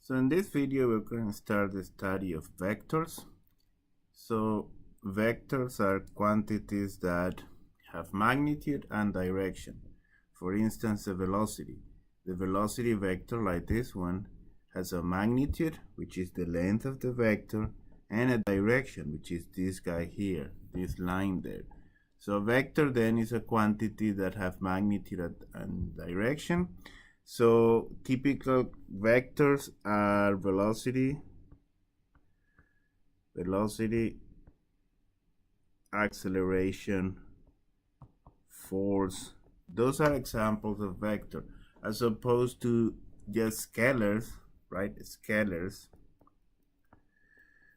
So in this video, we're going to start the study of vectors. So vectors are quantities that have magnitude and direction. For instance, the velocity. The velocity vector, like this one, has a magnitude, which is the length of the vector, and a direction, which is this guy here, this line there. So a vector then is a quantity that have magnitude and direction. So typical vectors are velocity, acceleration, force. Those are examples of vector, as opposed to just scalars, right? Scalars,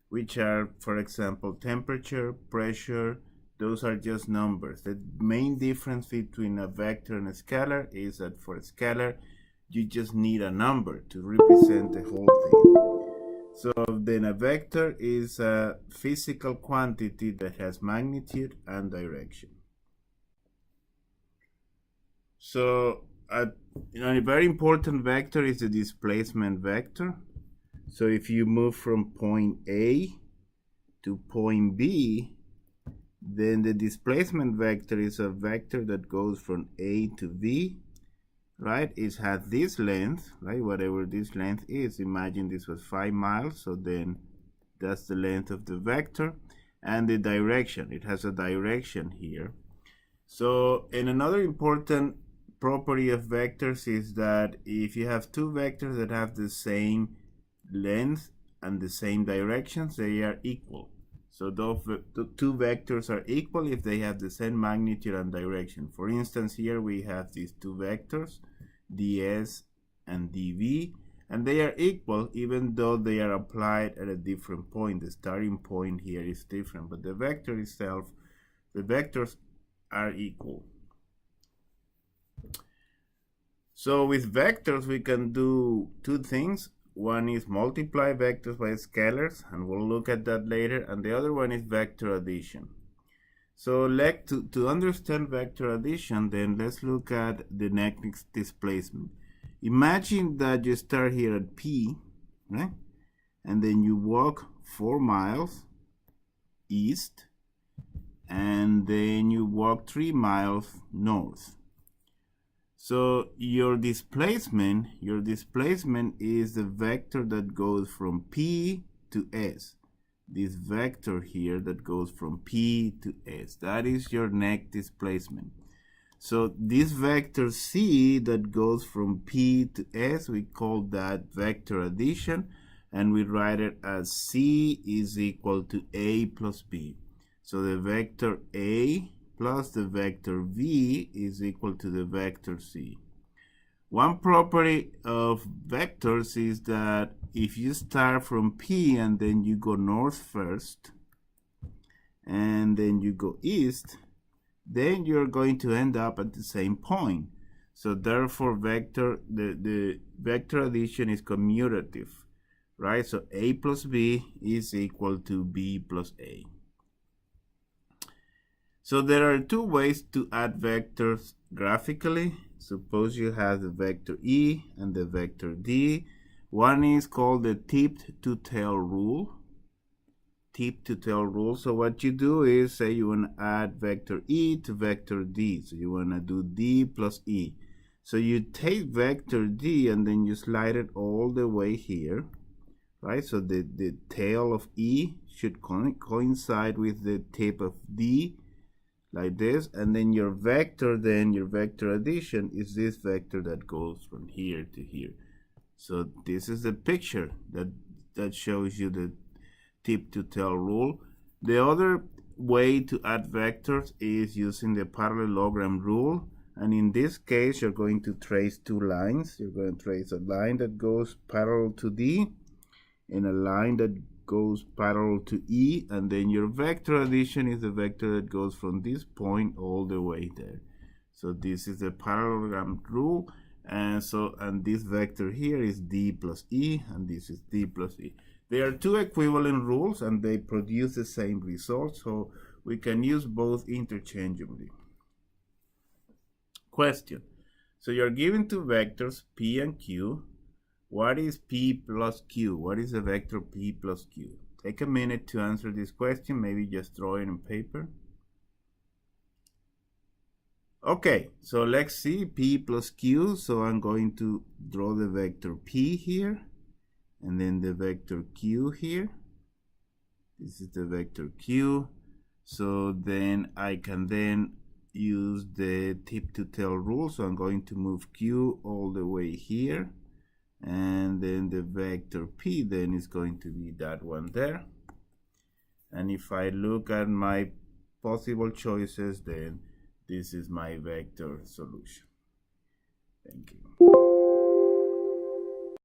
which are, for example, temperature, pressure. Those are just numbers. The main difference between a vector and a scalar is that for a scalar, you just need a number to represent the whole thing. So then a vector is a physical quantity that has magnitude and direction. So a very important vector is the displacement vector. So if you move from point A to point B, then the displacement vector is a vector that goes from A to B, right? It has this length, right? Whatever this length is. Imagine this was 5 miles, so then that's the length of the vector. And the direction, it has a direction here. So, and another important property of vectors is that if you have two vectors that have the same length and the same directions, they are equal. So the two vectors are equal if they have the same magnitude and direction. For instance, here we have these two vectors, ds and dv, and they are equal even though they are applied at a different point. The starting point here is different, but the vector itself, the vectors are equal. So with vectors, we can do two things. One is multiply vectors by scalars, and we'll look at that later. And the other one is vector addition. So to understand vector addition, then let's look at the next displacement. Imagine that you start here at P, right? And then you walk 4 miles east, and then you walk 3 miles north. So your displacement is the vector that goes from P to S. This vector here that goes from P to S. That is your next displacement. So this vector C that goes from P to S, we call that vector addition, and we write it as C is equal to A plus B. So the vector A plus the vector V is equal to the vector C. One property of vectors is that if you start from P and then you go north first, and then you go east, then you're going to end up at the same point. So therefore the vector addition is commutative, right? So A plus B is equal to B plus A. So there are two ways to add vectors graphically. Suppose you have the vector E and the vector D. One is called the tip-to-tail rule. Tip-to-tail rule. So what you do is, say you want to add vector E to vector D. So you want to do D plus E. So you take vector D and then you slide it all the way here, right? So the tail of E should coincide with the tip of D, like this, and then your vector addition is this vector that goes from here to here. So this is the picture that shows you the tip-to-tail rule. The other way to add vectors is using the parallelogram rule, and in this case you're going to trace two lines. You're going to trace a line that goes parallel to D and a line that goes parallel to E, and then your vector addition is the vector that goes from this point all the way there. So this is the parallelogram rule, and this vector here is D plus E, and this is D plus E. They are two equivalent rules and they produce the same result, so we can use both interchangeably. Question: So you're given two vectors P and Q. what is P plus Q? What is the vector P plus Q? Take a minute to answer this question, maybe just draw it on paper. Okay, so let's see P plus Q. So I'm going to draw the vector P here, and then the vector Q here. This is the vector Q. So then I can then use the tip to tail rule. So I'm going to move Q all the way here, and then the vector P then is going to be that one there. And if I look at my possible choices, then this is my vector solution. Thank you.